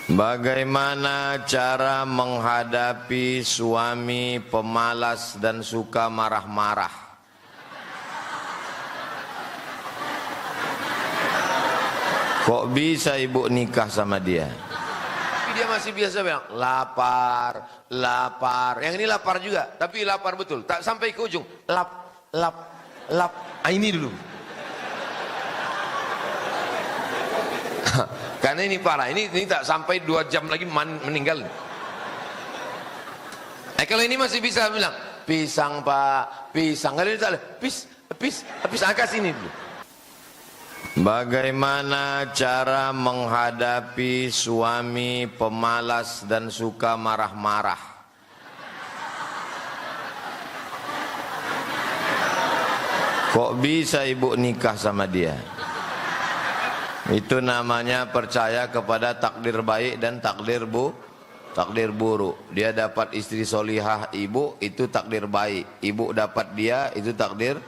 Bagaimana cara menghadapi suami pemalas dan suka marah-marah? Kok bisa ibu nikah sama dia? Tapi dia masih biasa bilang, lapar, lapar. Yang ini lapar juga, tapi lapar betul. Tak sampai ke ujung, lap, lap, lap. Ah, ini dulu. Karena ini parah, ini tak sampai 2 jam lagi meninggal. Kalau ini masih bisa bilang, pisang pak, pisang. Kalau ini tak boleh, pis, angkat sini dulu. Bagaimana cara menghadapi suami pemalas dan suka marah-marah? Kok bisa ibu nikah sama dia? Itu namanya percaya kepada takdir baik dan takdir buruk. Dia dapat istri solihah ibu, itu takdir baik. Ibu dapat dia, itu takdir.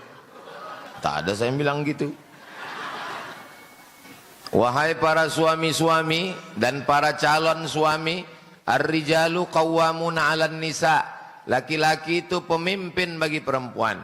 Tak ada saya bilang gitu. Wahai para suami-suami dan para calon suami, ar-rijalu qawwamuna 'alan nisa. Laki-laki itu pemimpin bagi perempuan.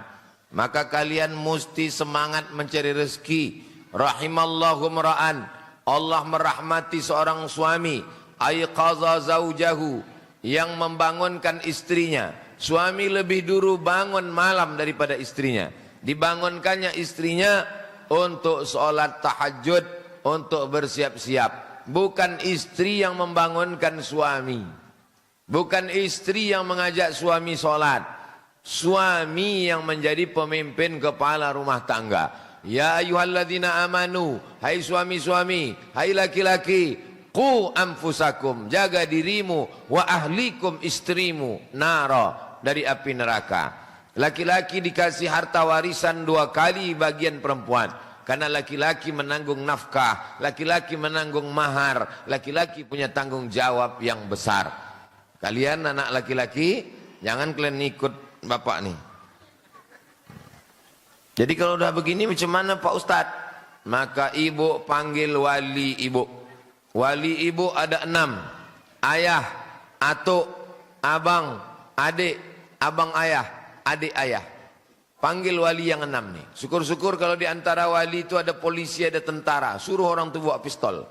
Maka kalian mesti semangat mencari rezeki. Rahimallahu mra'an, Allah merahmati seorang suami, ayqaza zaujahu, yang membangunkan istrinya. Suami lebih dulu bangun malam daripada istrinya. Dibangunkannya istrinya untuk sholat tahajud, untuk bersiap-siap. Bukan istri yang membangunkan suami. Bukan istri yang mengajak suami sholat. Suami yang menjadi pemimpin kepala rumah tangga. Ya ayyuhalladzina amanu, hai suami-suami, hai laki-laki, qu anfusakum, jaga dirimu, wa ahlikum, istrimu, nara, dari api neraka. Laki-laki dikasih harta warisan 2 kali bagian perempuan. Karena laki-laki menanggung nafkah, laki-laki menanggung mahar, laki-laki punya tanggung jawab yang besar. Kalian anak laki-laki, jangan kalian ikut bapak nih. Jadi kalau udah begini macam mana Pak Ustadz? Maka ibu panggil wali ibu. Wali ibu ada 6. Ayah, atuk, abang, adik, abang ayah, adik ayah. Panggil wali yang 6 nih. Syukur-syukur kalau di antara wali itu ada polisi, ada tentara. Suruh orang itu bawa pistol.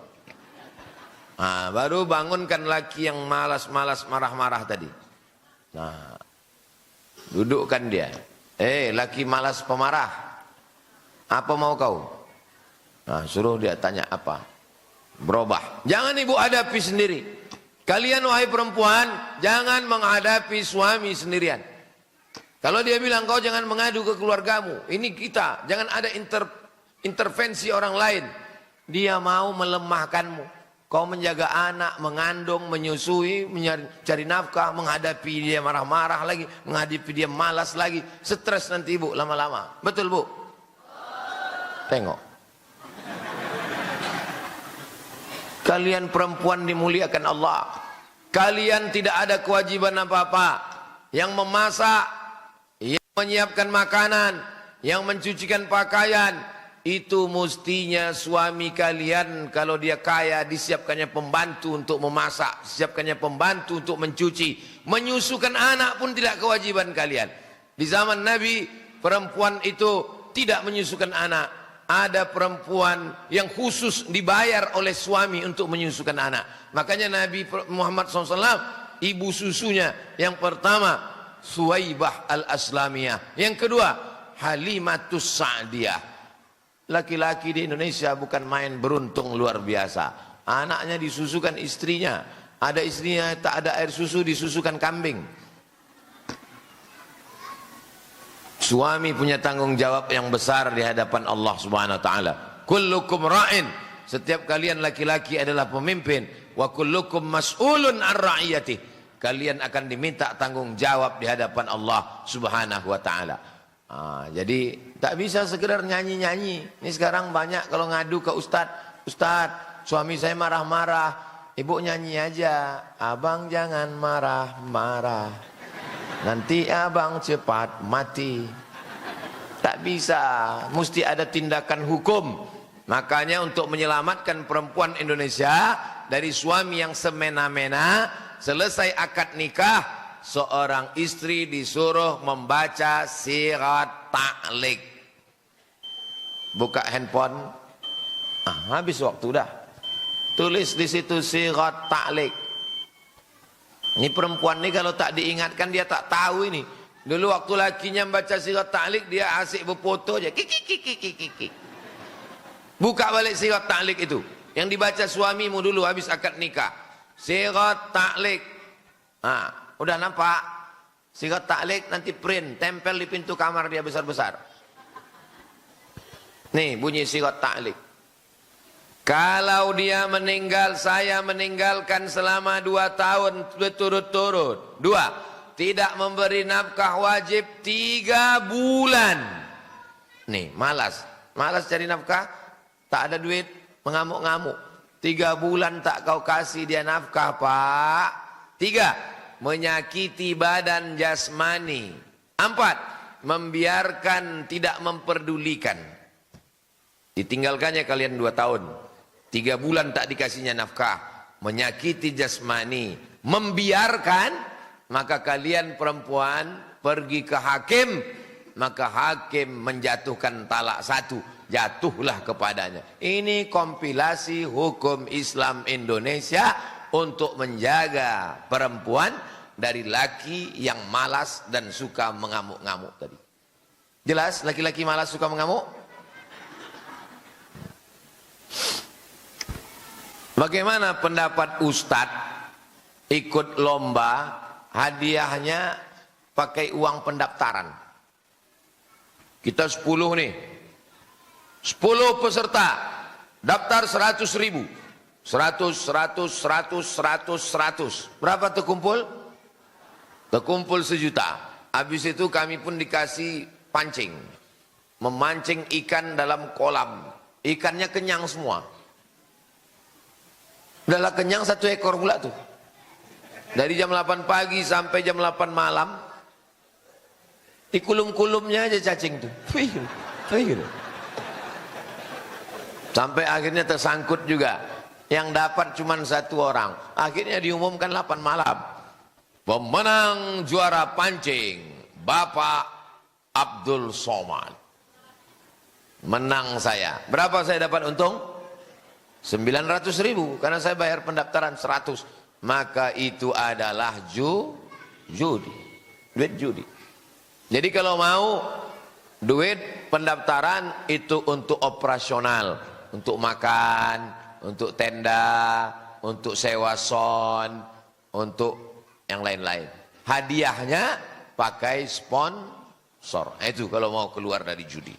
Nah, baru bangunkan laki yang malas-malas marah-marah tadi. Nah, dudukkan dia. Laki malas pemarah, apa mau kau? Nah, suruh dia tanya apa. Berubah. Jangan ibu hadapi sendiri. Kalian wahai perempuan, jangan menghadapi suami sendirian. Kalau dia bilang kau jangan mengadu ke keluargamu, ini kita, jangan ada intervensi orang lain. Dia mau melemahkanmu. Kau menjaga anak, mengandung, menyusui, mencari nafkah, menghadapi dia marah-marah lagi, menghadapi dia malas lagi, stres nanti ibu lama-lama. Betul bu? Tengok. Kalian perempuan dimuliakan Allah. Kalian tidak ada kewajiban apa-apa. Yang memasak, yang menyiapkan makanan, yang mencucikan pakaian, itu mestinya suami kalian. Kalau dia kaya, disiapkannya pembantu untuk memasak, disiapkannya pembantu untuk mencuci. Menyusukan anak pun tidak kewajiban kalian. Di zaman Nabi, perempuan itu tidak menyusukan anak. Ada perempuan yang khusus dibayar oleh suami untuk menyusukan anak. Makanya Nabi Muhammad SAW, ibu susunya yang pertama Suwaibah al-Aslamiyah, yang kedua Halimatus Sa'diyah. Laki-laki di Indonesia bukan main beruntung luar biasa. Anaknya disusukan istrinya. Ada istrinya tak ada air susu, disusukan kambing. Suami punya tanggung jawab yang besar di hadapan Allah Subhanahu wa taala. Kullukum ra'in. Setiap kalian laki-laki adalah pemimpin. Wa kullukum mas'ulun an ra'iyatih. Kalian akan diminta tanggung jawab di hadapan Allah Subhanahu wa taala. Jadi tak bisa sekedar nyanyi-nyanyi. Ini sekarang banyak kalau ngadu ke Ustadz, Ustadz, suami saya marah-marah, ibu nyanyi aja, abang jangan marah-marah, nanti abang cepat mati. Tak bisa, mesti ada tindakan hukum. Makanya untuk menyelamatkan perempuan Indonesia, dari suami yang semena-mena, selesai akad nikah, seorang istri disuruh membaca sirat ta'liq. Buka handphone, habis waktu dah. Tulis di situ sirat ta'liq. Ini perempuan ni kalau tak diingatkan dia tak tahu ini. Dulu waktu lakinya membaca sirat ta'liq, dia asyik berfoto aja. Kik. Buka balik sirat ta'liq itu. Yang dibaca suamimu dulu habis akad nikah. Sirat ta'liq. Udah nampak? Sirat ta'liq nanti print, tempel di pintu kamar dia besar-besar. Nih bunyi sirat ta'liq. Kalau dia meninggal, saya meninggalkan selama 2 tahun berturut-turut. 2, tidak memberi nafkah wajib 3 bulan. Nih, malas cari nafkah, tak ada duit, mengamuk-ngamuk. 3 bulan tak kau kasih dia nafkah, Pak. 3, menyakiti badan jasmani. 4, membiarkan, tidak memperdulikan. Ditinggalkannya kalian 2 tahun. 3 bulan tak dikasihnya nafkah, menyakiti jasmani, membiarkan, maka kalian perempuan pergi ke hakim, maka hakim menjatuhkan talak 1, jatuhlah kepadanya. Ini kompilasi hukum Islam Indonesia untuk menjaga perempuan dari laki yang malas dan suka mengamuk-ngamuk tadi. Jelas laki-laki malas suka mengamuk? Bagaimana pendapat Ustadz ikut lomba, hadiahnya pakai uang pendaftaran. Kita 10 nih, 10 peserta, daftar 100.000. 100. Berapa terkumpul? Terkumpul 1 juta. Habis itu kami pun dikasih pancing. Memancing ikan dalam kolam. Ikannya kenyang semua. Udahlah kenyang 1 ekor pula tuh. Dari jam 8 pagi sampai jam 8 malam. Di kulum-kulumnya aja cacing tuh. Sampai akhirnya tersangkut juga. Yang dapat cuma 1 orang. Akhirnya diumumkan 8 malam. Pemenang juara pancing, Bapak Abdul Somad. Menang saya. Berapa saya dapat untung? 900.000 karena saya bayar pendaftaran 100. Maka itu adalah judi. Duit judi. Jadi kalau mau duit pendaftaran itu untuk operasional, untuk makan, untuk tenda, untuk sewa sound, untuk yang lain-lain. Hadiahnya pakai sponsor. Itu kalau mau keluar dari judi.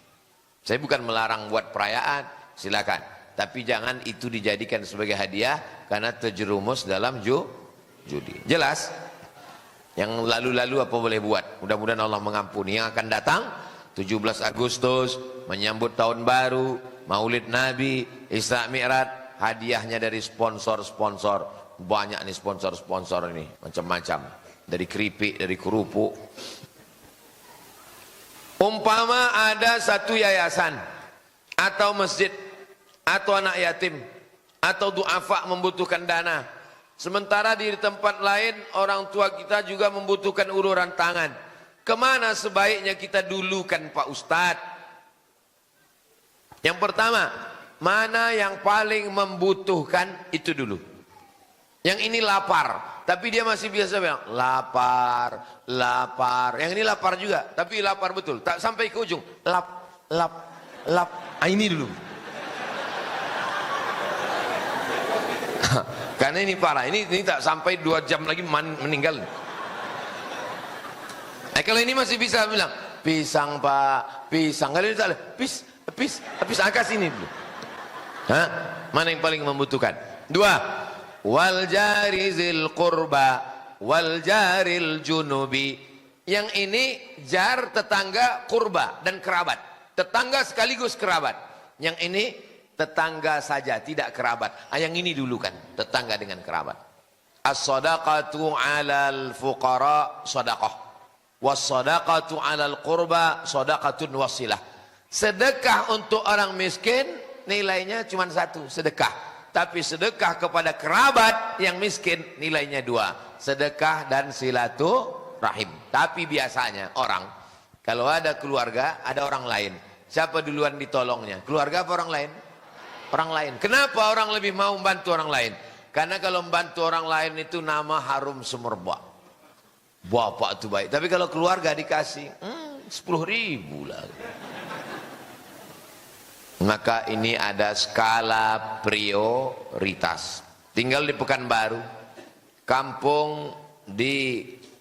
Saya bukan melarang buat perayaan, silakan. Tapi jangan itu dijadikan sebagai hadiah karena terjerumus dalam judi. Jelas? Yang lalu-lalu apa boleh buat? Mudah-mudahan Allah mengampuni. Yang akan datang 17 Agustus menyambut tahun baru, Maulid Nabi, Isra Mi'raj, hadiahnya dari sponsor-sponsor. Banyak nih sponsor-sponsor ini, macam-macam. Dari keripik, dari kerupuk. Umpama ada satu yayasan atau masjid atau anak yatim atau duafa membutuhkan dana, sementara di tempat lain orang tua kita juga membutuhkan uluran tangan. Kemana sebaiknya kita dulukan Pak Ustadz? Yang pertama, mana yang paling membutuhkan itu dulu. Yang ini lapar, tapi dia masih biasa bilang lapar. Yang ini lapar juga, tapi lapar betul, tak sampai ke ujung. Lap. Ini dulu. Karena ini parah, ini tak sampai 2 jam lagi meninggal. Kalau ini masih bisa bilang pisang Pak, pisang. Kalau ini tak ada, pis angkat sini dulu. Mana yang paling membutuhkan? 2, wal jarizil qurba wal jaril junubi. Yang ini jar tetangga, kurba dan kerabat. Tetangga sekaligus kerabat. Yang ini tetangga saja, tidak kerabat. Yang ini dulu kan, tetangga dengan kerabat. As-sadaqatu 'alal fuqara shadaqah. Was-sadaqatu 'alal qurba shadaqatun wasilah. Sedekah untuk orang miskin nilainya cuma 1, sedekah. Tapi sedekah kepada kerabat yang miskin nilainya 2. Sedekah dan silaturahim. Tapi biasanya orang, kalau ada keluarga, ada orang lain. Siapa duluan ditolongnya? Keluarga apa orang lain? Orang lain. Kenapa orang lebih mau membantu orang lain? Karena kalau membantu orang lain itu nama harum semerbak. Bapak itu baik. Tapi kalau keluarga dikasih, 10.000 lah. Maka ini ada skala prioritas. Tinggal di Pekanbaru, kampung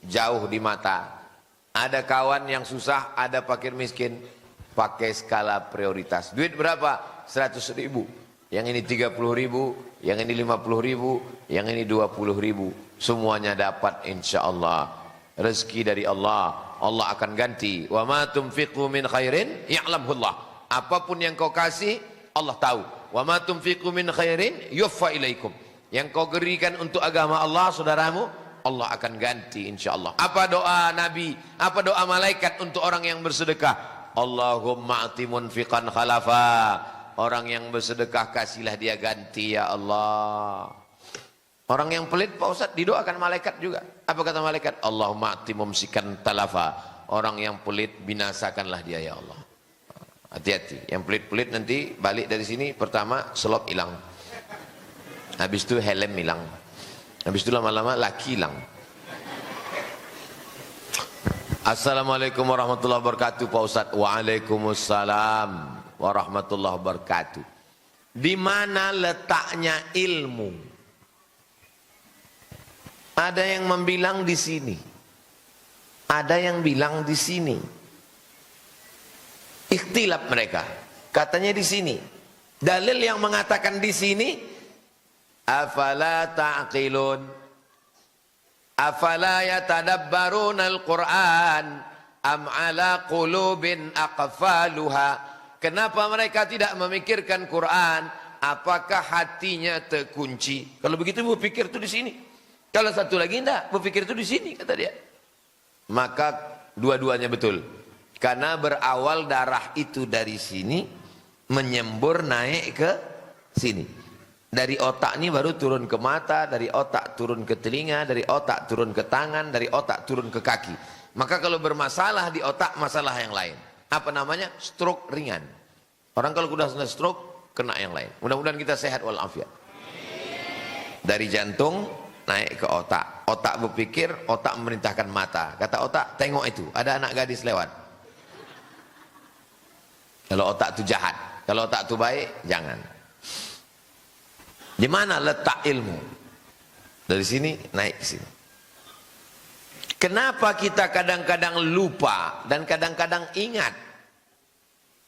jauh di mata. Ada kawan yang susah, ada fakir miskin, pakai skala prioritas. Duit berapa? 100.000. Yang ini 30.000, yang ini 50.000, yang ini 20.000. Semuanya dapat insya Allah. Rezeki dari Allah, Allah akan ganti. Wa ma tunfiqu min khairin ya'lamullah. Apapun yang kau kasih, Allah tahu. Wa ma tunfiqu min khairin yuwaffa ilaikum. Yang kau berikan untuk agama Allah, saudaramu, Allah akan ganti insyaallah. Apa doa Nabi? Apa doa malaikat untuk orang yang bersedekah? Allahumma ati munfiqan khalafa. Orang yang bersedekah kasihlah dia ganti ya Allah. Orang yang pelit Pak Ustaz didoakan malaikat juga. Apa kata malaikat? Allahumma ati mumsikan talafa. Orang yang pelit binasakanlah dia ya Allah. Hati-hati, yang pelit-pelit nanti balik dari sini pertama selop hilang, habis itu helm hilang, habis itu lama-lama laki hilang. Assalamualaikum warahmatullahi wabarakatuh Pak Ustaz. Waalaikumsalam warahmatullahi wabarakatuh. Di mana letaknya ilmu? Ada yang membilang di sini, ada yang bilang di sini. Ikhtilaf mereka. Katanya di sini. Dalil yang mengatakan di sini, afala ta'qilun, afala yatadabbarun al-Quran, am ala qulubin aqfaluha. Kenapa mereka tidak memikirkan Quran? Apakah hatinya terkunci? Kalau begitu berpikir itu di sini. Kalau satu lagi enggak, berpikir itu di sini kata dia. Maka dua-duanya betul. Karena berawal darah itu dari sini, menyembur naik ke sini. Dari otak ini baru turun ke mata, dari otak turun ke telinga, dari otak turun ke tangan, dari otak turun ke kaki. Maka kalau bermasalah di otak, masalah yang lain. Apa namanya? Stroke ringan. Orang kalau sudah stroke, kena yang lain. Mudah-mudahan kita sehat walafiat. Dari jantung naik ke otak. Otak berpikir, otak memerintahkan mata. Kata otak, tengok itu, ada anak gadis lewat. Kalau otak itu jahat, kalau otak itu baik, jangan. Di mana letak ilmu? Dari sini naik ke sini. Kenapa kita kadang-kadang lupa dan kadang-kadang ingat?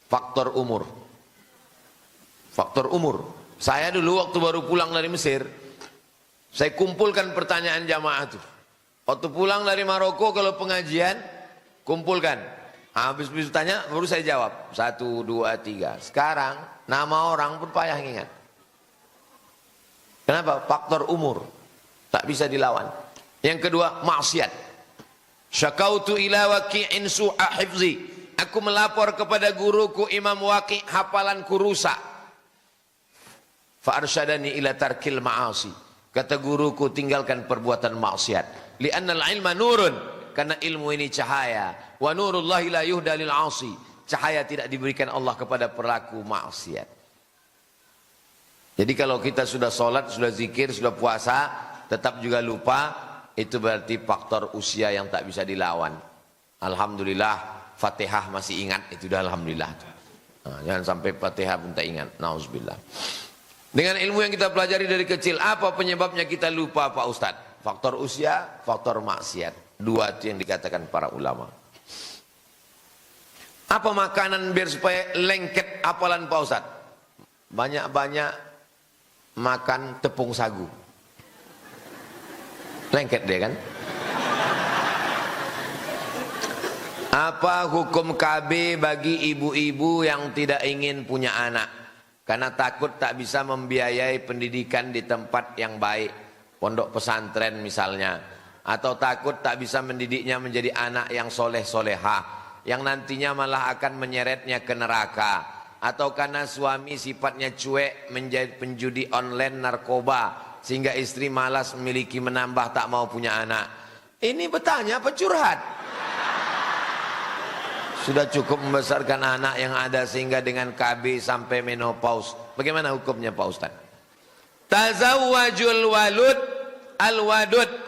Faktor umur. Faktor umur. Saya dulu waktu baru pulang dari Mesir, saya kumpulkan pertanyaan jamaah itu. Waktu pulang dari Maroko kalau pengajian, kumpulkan. Habis tanya, baru saya jawab. 1, 2, 3. Sekarang, nama orang pun payah ingat. Kenapa? Faktor umur. Tak bisa dilawan. Yang kedua, maksiat. Syakautu ila waqi'in su'a hifzi. Aku melapor kepada guruku Imam Waqi', hafalanku rusak. Fa'arsyadani ila tarkil ma'asi. Kata guruku, tinggalkan perbuatan maksiat. Li'annal ilma nurun. Karena ilmu ini cahaya. Wa nurullahi la yuhda lil 'asi. Cahaya tidak diberikan Allah kepada pelaku maksiat. Jadi kalau kita sudah sholat, sudah zikir, sudah puasa, tetap juga lupa, itu berarti faktor usia yang tak bisa dilawan. Alhamdulillah, Fatihah masih ingat, itu dah alhamdulillah. Nah, jangan sampai Fatihah pun tak ingat. Nauzubillah. Dengan ilmu yang kita pelajari dari kecil, apa penyebabnya kita lupa Pak Ustadz? Faktor usia, faktor maksiat. Dua itu yang dikatakan para ulama. Apa makanan biar supaya lengket hafalan Pak Ustadz? Banyak-banyak makan tepung sagu. Lengket dia kan? Apa hukum KB bagi ibu-ibu yang tidak ingin punya anak? Karena takut tak bisa membiayai pendidikan di tempat yang baik. Pondok pesantren misalnya. Atau takut tak bisa mendidiknya menjadi anak yang soleh-solehah, yang nantinya malah akan menyeretnya ke neraka. atau karena suami sifatnya cuek, menjadi penjudi online, narkoba, sehingga istri malas memiliki, menambah, tak mau punya anak. Ini bertanya apa curhat? Sudah cukup membesarkan anak yang ada sehingga dengan KB sampai menopause. Bagaimana hukumnya Pak Ustaz? Tazawwajul walud al-wadud.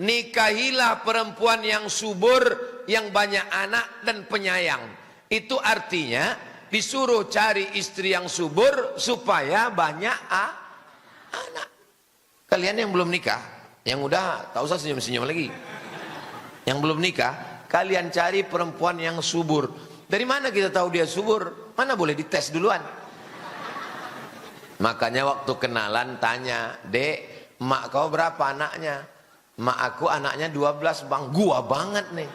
Nikahilah perempuan yang subur, yang banyak anak dan penyayang. Itu artinya disuruh cari istri yang subur supaya banyak anak. Kalian yang belum nikah, yang udah tak usah senyum-senyum lagi. Yang belum nikah, kalian cari perempuan yang subur. Dari mana kita tahu dia subur? Mana boleh dites duluan. Makanya waktu kenalan tanya, "Dek, emak kau berapa anaknya?" "Emak aku anaknya 12 bang." "Gua banget nih."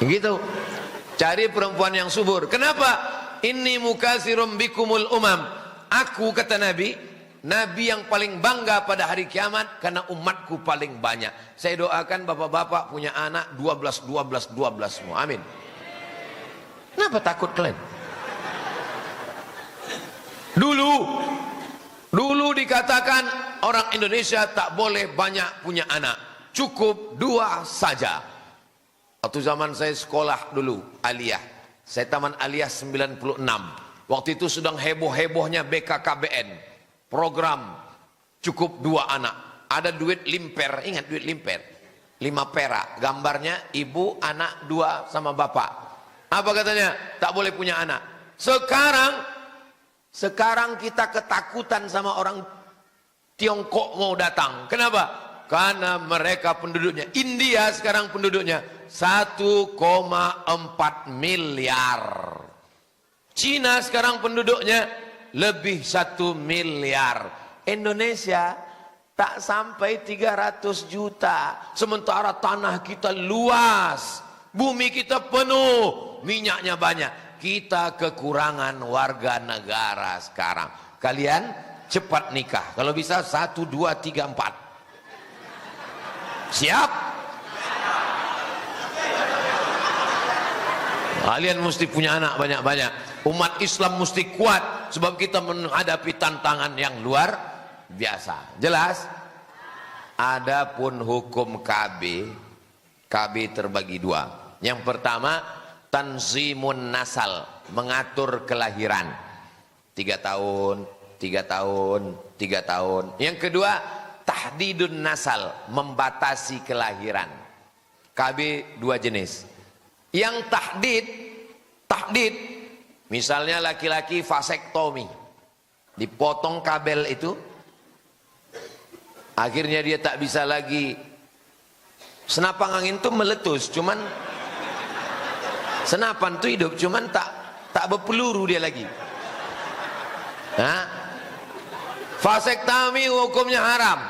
Gitu. Cari perempuan yang subur. Kenapa? "Inni mukasirum bikumul umam." Aku, kata Nabi, Nabi yang paling bangga pada hari kiamat karena umatku paling banyak. Saya doakan bapak-bapak punya anak 12 semua. Amin. Kenapa takut kalian? Dulu dikatakan orang Indonesia tak boleh banyak punya anak, cukup 2 saja. Waktu zaman saya sekolah dulu, aliyah, saya taman aliyah 96. Waktu itu sedang heboh-hebohnya BKKBN, program cukup 2 anak. Ada duit limper, ingat duit limper, 5 perak, gambarnya ibu, anak 2 sama bapak. Apa katanya? Tak boleh punya anak. Sekarang kita ketakutan sama orang Tiongkok mau datang. Kenapa? Karena mereka penduduknya, India sekarang penduduknya 1,4 miliar. Cina sekarang penduduknya lebih 1 miliar. Indonesia tak sampai 300 juta. Sementara tanah kita luas, bumi kita penuh, minyaknya banyak. Kita kekurangan warga negara sekarang. Kalian cepat nikah. Kalau bisa 1, 2, 3, 4. Siap? Kalian mesti punya anak banyak-banyak. Umat Islam mesti kuat sebab kita menghadapi tantangan yang luar biasa. Jelas? Adapun hukum KB terbagi 2. Yang pertama, tanzimun nasal, mengatur kelahiran. 3 tahun, 3 tahun, 3 tahun. Yang kedua, tahdidun nasal, membatasi kelahiran. KB 2 jenis. Yang tahdid, misalnya laki-laki vasektomi, dipotong kabel itu, akhirnya dia tak bisa lagi, senapang angin itu meletus, cuman senapan itu hidup, cuman tak berpeluru dia lagi. Nah, vasektomi hukumnya haram.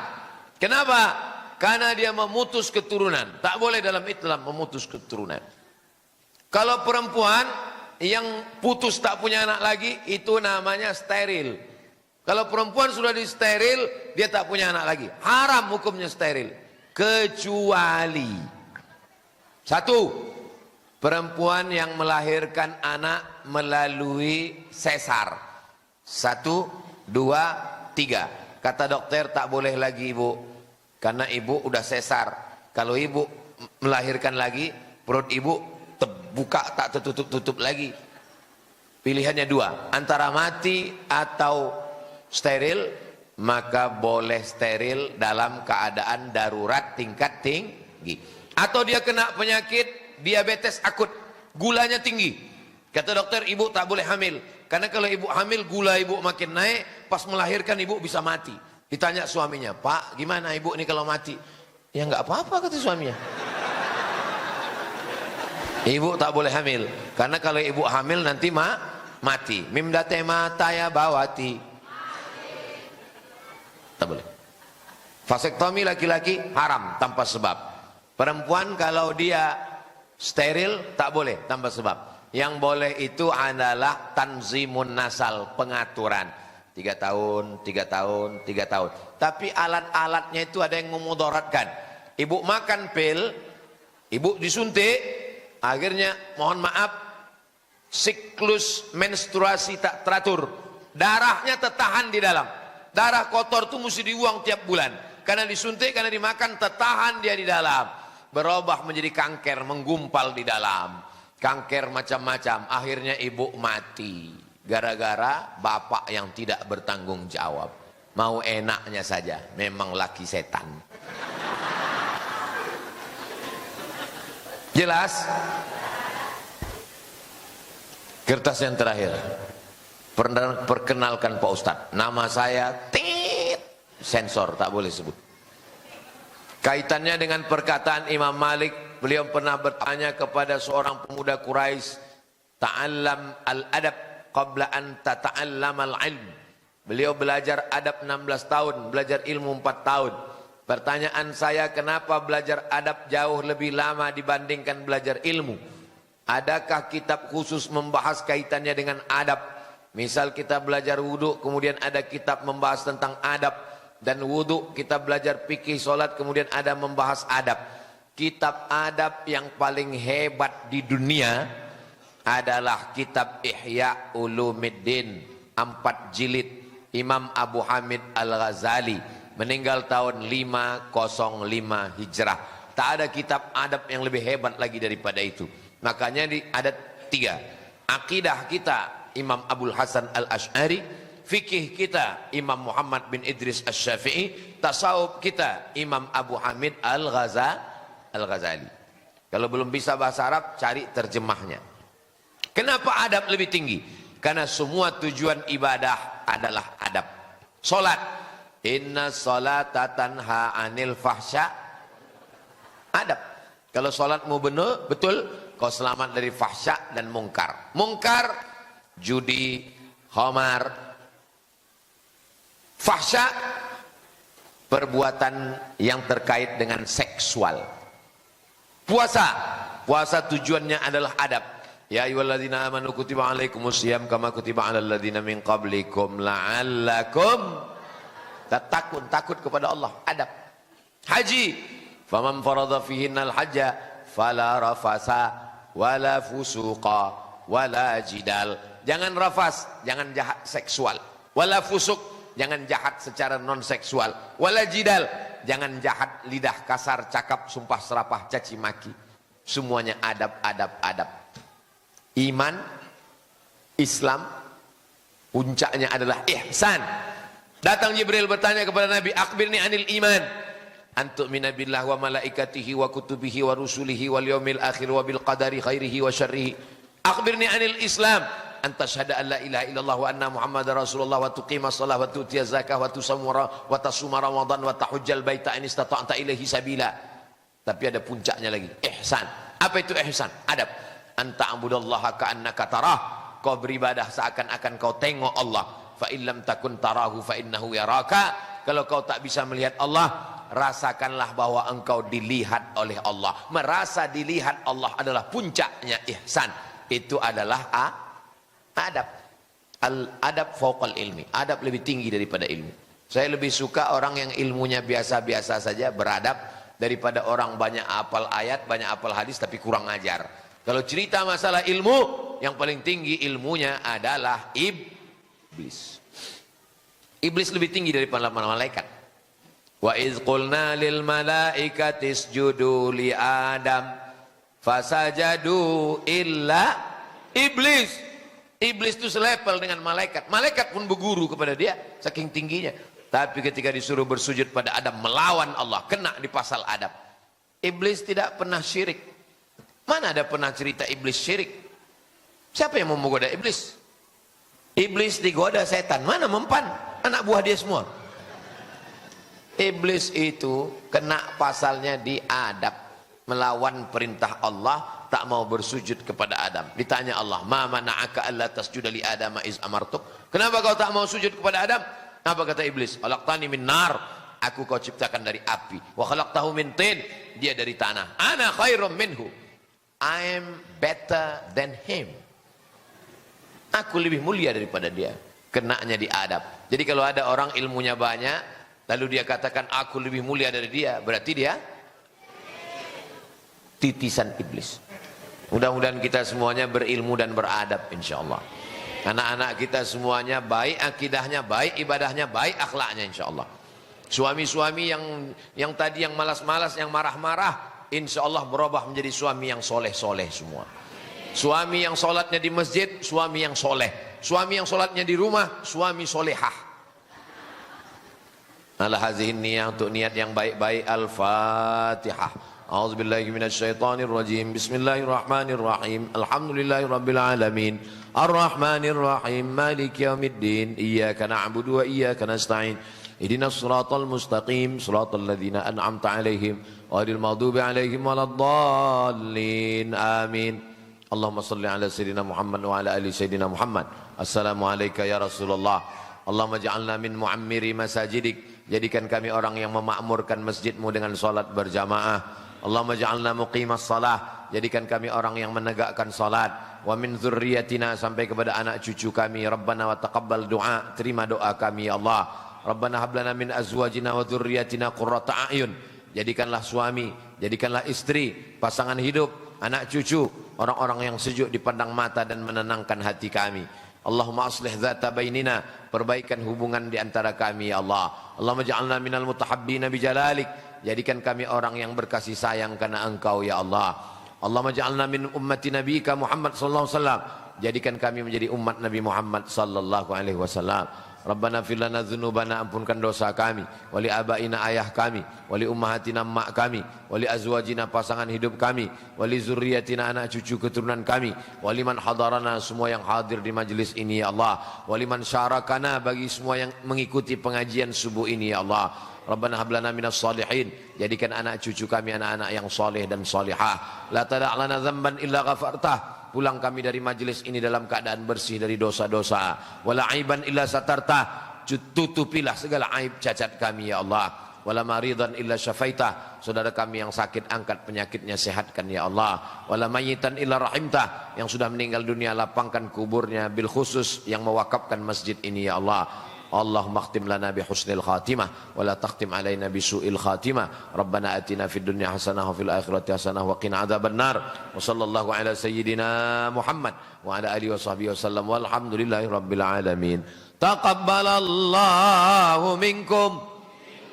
Kenapa? Karena dia memutus keturunan. Tak boleh dalam Islam memutus keturunan. Kalau perempuan yang putus tak punya anak lagi, itu namanya steril. Kalau perempuan sudah disteril, dia tak punya anak lagi. Haram hukumnya steril. Kecuali 1, perempuan yang melahirkan anak melalui sesar. 1, 2, 3. Kata dokter tak boleh lagi ibu, karena ibu udah sesar. Kalau ibu melahirkan lagi, perut ibu terbuka tak tertutup-tutup lagi. Pilihannya 2, antara mati atau steril. Maka boleh steril dalam keadaan darurat tingkat tinggi. Atau dia kena penyakit diabetes akut, gulanya tinggi. Kata dokter, ibu tak boleh hamil, karena kalau ibu hamil gula ibu makin naik, pas melahirkan ibu bisa mati. Ditanya suaminya, "Pak, gimana ibu ini kalau mati?" "Ya nggak apa-apa," kata suaminya. Ibu tak boleh hamil, karena kalau ibu hamil nanti mati. Mimdate mata ya bawati. Tak boleh. Vasektomi laki-laki haram tanpa sebab. Perempuan kalau dia steril tak boleh tanpa sebab. Yang boleh itu adalah tanzimun nasal, pengaturan. 3 tahun, 3 tahun, 3 tahun. Tapi alat-alatnya itu ada yang memudaratkan. Ibu makan pil, ibu disuntik, akhirnya mohon maaf siklus menstruasi tak teratur, darahnya tertahan di dalam. Darah kotor itu mesti dibuang tiap bulan, karena disuntik, karena dimakan, tertahan dia di dalam, berubah menjadi kanker, menggumpal di dalam. Kanker macam-macam, akhirnya ibu mati gara-gara bapak yang tidak bertanggung jawab. Mau enaknya saja, memang laki setan. Jelas? Kertas yang terakhir. Perkenalkan Pak Ustadz, nama saya tit, sensor tak boleh sebut. Kaitannya dengan perkataan Imam Malik, beliau pernah bertanya kepada seorang pemuda Quraisy, ta'allam al-adab qabla an tata'allam al-ilm. Beliau belajar adab 16 tahun, belajar ilmu 4 tahun. Pertanyaan saya, kenapa belajar adab jauh lebih lama dibandingkan belajar ilmu? Adakah kitab khusus membahas kaitannya dengan adab? Misal kita belajar wudhu, kemudian ada kitab membahas tentang adab. Dan wudhu, kita belajar fikih solat, kemudian ada membahas adab. Kitab adab yang paling hebat di dunia adalah kitab Ihya Ulumuddin, 4 jilid, Imam Abu Hamid Al-Ghazali, meninggal tahun 505 Hijrah. Tak ada kitab adab yang lebih hebat lagi daripada itu. Makanya ada 3. Akidah kita Imam Abul Hasan Al-Ash'ari, fikih kita Imam Muhammad bin Idris Asy-Syafi'i, tasawuf kita Imam Abu Hamid Al-Ghazali. Kalau belum bisa bahasa Arab, cari terjemahnya. Kenapa adab lebih tinggi? Karena semua tujuan ibadah adalah adab. Salat, inna salata tanha anil fahsya, adab. Kalau salatmu benar, betul, kau selamat dari fahsya dan mungkar. Mungkar, judi, khamar. Fahsya, perbuatan yang terkait dengan seksual. Puasa, puasa tujuannya adalah adab. Ya ayyuhalladzina amanu kutiba alaikumusiyam kama kutiba alal ladzina min qablikum la'allakum takut kepada Allah, adab. Haji, faman farada fihinnal hajja fala rafasa wala fusuqa wala jidal. Jangan rafas, jangan jahat seksual. Wala fusuk, jangan jahat secara non seksual. Wala jidal, jangan jahat lidah kasar, cakap, sumpah serapah, caci maki. Semuanya adab, adab, adab. Iman, Islam, puncaknya adalah ihsan. Datang Jibril bertanya kepada Nabi, akhbirni anil iman. Antu'mina billah wa malaikatihi wa kutubihi wa rusulihi wal yaumil akhir wa bil qadari khairihi wa syarrihi. Akhbirni anil Islam. Anta syahada an la ilaha illallah wa anna Muhammadar Rasulullah wa tuqima shalah wa tu'tiya zakah wa tusamura wa tasuma ramadan wa tahujjal baita in istata'ta ilaihi sabila. Tapi ada puncaknya lagi, ihsan. Apa itu ihsan? Adab. Anta abudallaha ka'annaka tarah. Kau beribadah seakan-akan kau tengok Allah. Fa illam takun tarahu fa innahu yaraka. Kalau kau tak bisa melihat Allah, rasakanlah bahwa engkau dilihat oleh Allah. Merasa dilihat Allah adalah puncaknya ihsan. Itu adalah adab. Al-adab fauqal ilmi. Adab lebih tinggi daripada ilmu. Saya lebih suka orang yang ilmunya biasa-biasa saja, beradab, daripada orang banyak hafal ayat, banyak hafal hadis tapi kurang ajar. Kalau cerita masalah ilmu, yang paling tinggi ilmunya adalah iblis. Iblis lebih tinggi daripada malaikat. Wa idz qulna lil malaikati isjudu li Adam fasajadu illa iblis. Iblis itu selevel dengan malaikat. Malaikat pun berguru kepada dia saking tingginya. Tapi ketika disuruh bersujud pada Adam, melawan Allah, kena di pasal adab. Iblis tidak pernah syirik. Mana ada pernah cerita iblis syirik? Siapa yang mau menggoda iblis? Iblis digoda setan. Mana mempan? Anak buah dia semua. Iblis itu kena pasalnya di adab. Melawan perintah Allah, tak mau bersujud kepada Adam. Ditanya Allah, ma mana'aka alla tasjuda li Adama iz amartuk? Kenapa kau tak mau sujud kepada Adam? Apa kata iblis? Khalaqtani min nar. Aku kau ciptakan dari api. Wa khalaqtahu min tin. Dia dari tanah. Ana khairum minhu. I am better than him. Aku lebih mulia daripada dia. Kenanya di adab. Jadi kalau ada orang ilmunya banyak, lalu dia katakan aku lebih mulia dari dia, berarti dia titisan iblis. Mudah-mudahan kita semuanya berilmu dan beradab insyaallah. Anak-anak kita semuanya baik akidahnya, baik ibadahnya, baik akhlaknya insyaallah. Suami-suami yang tadi yang malas-malas, yang marah-marah, insyaallah berubah menjadi suami yang soleh-soleh semua. Suami yang solatnya di masjid, suami yang soleh. Suami yang solatnya di rumah, suami solehah. Ala hazihin niyah, untuk niat yang baik-baik. Al-Fatihah. A'udzubillahi minasyaitonirrajim. Bismillahirrahmanirrahim. Alhamdulillahirabbil alamin. Ar-Rahmanirrahim. Maliki yaumiddin. Iyyaka na'budu wa iyyaka nasta'in. Ihdinas siratal mustaqim, siratal ladzina an'amta 'alaihim ghairil maghdubi 'alaihim waladdallin. Amin. Allahumma shalli ala sayyidina Muhammad wa ala ali sayyidina Muhammad. Assalamu alayka ya Rasulullah. Allahumma ja'alna min mu'ammiri masajidik. Jadikan kami orang yang memakmurkan masjidmu dengan salat berjamaah. Allahumma ja'alna muqimas salah. Jadikan kami orang yang menegakkan salat. Wa min dzurriyyatina, sampai kepada anak cucu kami. Rabbana wa taqabbal du'a. Terima doa kami ya Allah. Rabbana hab lana min azwajina wa dzurriyyatina qurrata a'yun. Jadikanlah suami, jadikanlah istri, pasangan hidup, anak cucu, orang-orang yang sejuk dipandang mata dan menenangkan hati kami. Allahumma aslih dzata bainina, perbaikan hubungan di antara kami ya Allah. Allahumma ja'alna minal mutahabbina bijalalik. Jadikan kami orang yang berkasih sayang karena Engkau ya Allah. Allahumma ja'alna min ummati nabiyika Muhammad sallallahu alaihi wasallam. Jadikan kami menjadi umat Nabi Muhammad sallallahu alaihi wasallam. Rabbana fir lana dzunubana, ampunkan dosa kami, wali abaina ayah kami, wali ummahatina mak kami, wali azwajina pasangan hidup kami, wali zurriyatina anak cucu keturunan kami, wali man hadarana semua yang hadir di majelis ini ya Allah, wali man syarakana bagi semua yang mengikuti pengajian subuh ini ya Allah. Rabbana hab lana minas salihin, jadikan anak cucu kami anak-anak yang saleh dan salihah. La tada' lana dzamban illa ghafartah. Pulang kami dari majelis ini dalam keadaan bersih dari dosa-dosa. Wala aiban illa satarta. Tutupilah segala aib cacat kami ya Allah. Wala maridan illa syafaitah. Saudara kami yang sakit, angkat penyakitnya, sehatkan ya Allah. Wala mayitan illa rahimtah. Yang sudah meninggal dunia, lapangkan kuburnya. Bil khusus yang mewakafkan masjid ini ya Allah. Allahumma khtim lana bi husnil khatimah wa la takhtim alaina bi su'il khatimah. Rabbana atina fid dunya hasanah wa fil akhirati hasanah wa qina adzabannar. Wa sallallahu ala sayyidina Muhammad wa ala alihi wa sahbihi wasallam walhamdulillahi rabbil alamin. Taqabbalallahu minkum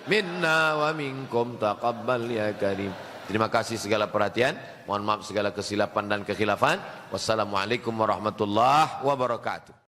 minna wa minkum taqabbal ya karim. Terima kasih segala perhatian. Mohon maaf segala kesilapan dan kekhilafan. Wassalamualaikum warahmatullahi wabarakatuh.